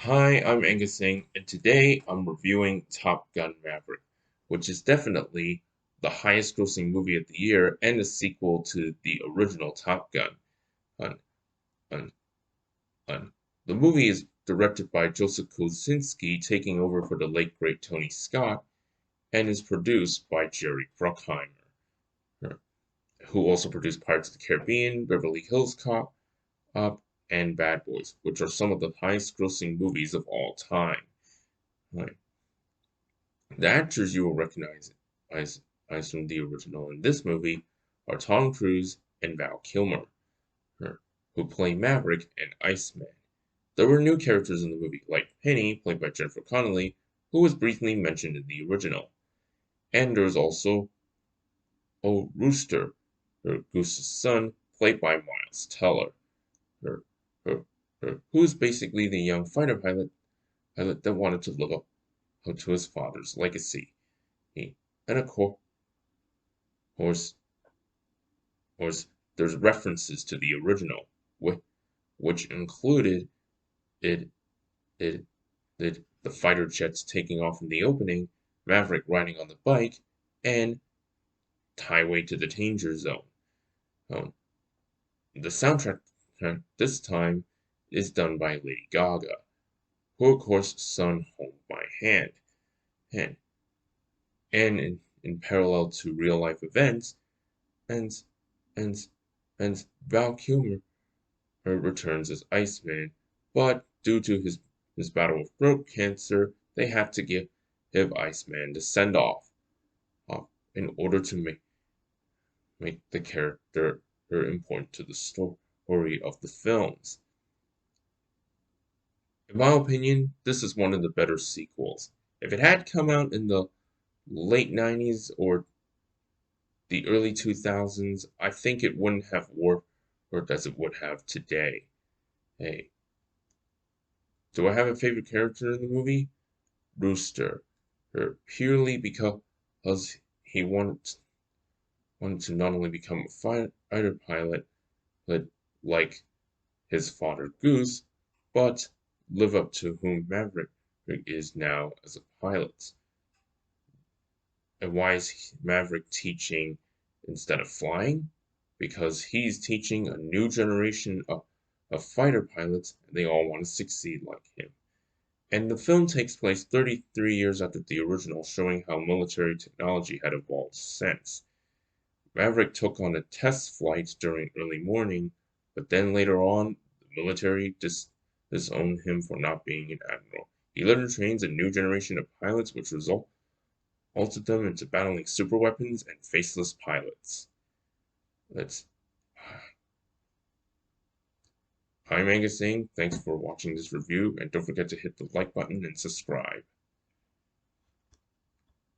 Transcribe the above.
Hi, I'm Angus, and today I'm reviewing Top Gun Maverick, which is definitely the highest grossing movie of the year and a sequel to the original Top Gun. Un, un, un. The movie is directed by Joseph Kosinski, taking over for the late great Tony Scott, and is produced by Jerry Bruckheimer, who also produced Pirates of the Caribbean, Beverly Hills Cop, and Bad Boys, which are some of the highest grossing movies of all time. Right. The actors you will recognize as, as from the original in this movie are Tom Cruise and Val Kilmer, who play Maverick and Iceman. There were new characters in the movie, like Penny, played by Jennifer Connelly, who was briefly mentioned in the original. And there's also Rooster, Goose's son, played by Miles Teller, her, her, who is basically the young fighter pilot that wanted to live up to his father's legacy. And of course, course, there's references to the original, which included it, it, the fighter jets taking off in the opening, Maverick riding on the bike, and Highway to the Danger Zone. Um, the soundtrack this time is done by Lady Gaga, who of course sung Hold My Hand. And, in parallel to real life events, and, and, and Val Kilmer returns as Iceman, but due to his battle with throat cancer, they have to give Iceman the send off in order to make the character important to the story of the films. In my opinion, this is one of the better sequels. If it had come out in the late 90s or the early 2000s, I think it wouldn't have worked as it would have today. Hey, do I have a favorite character in the movie? Rooster, purely because he wanted to not only become a fighter pilot, but like his father Goose, but live up to whom Maverick is now as a pilot. And why is Maverick teaching instead of flying? Because he's teaching a new generation of fighter pilots, and they all want to succeed like him. And the film takes place 33 years after the original, showing how military technology had evolved since. Maverick took on a test flight during early morning, but then later on, the military disowned him for not being an admiral. He later trains a new generation of pilots, which resulted them into battling superweapons and faceless pilots. Let's. I'm Angus saying thanks for watching this review, and don't forget to hit the like button and subscribe.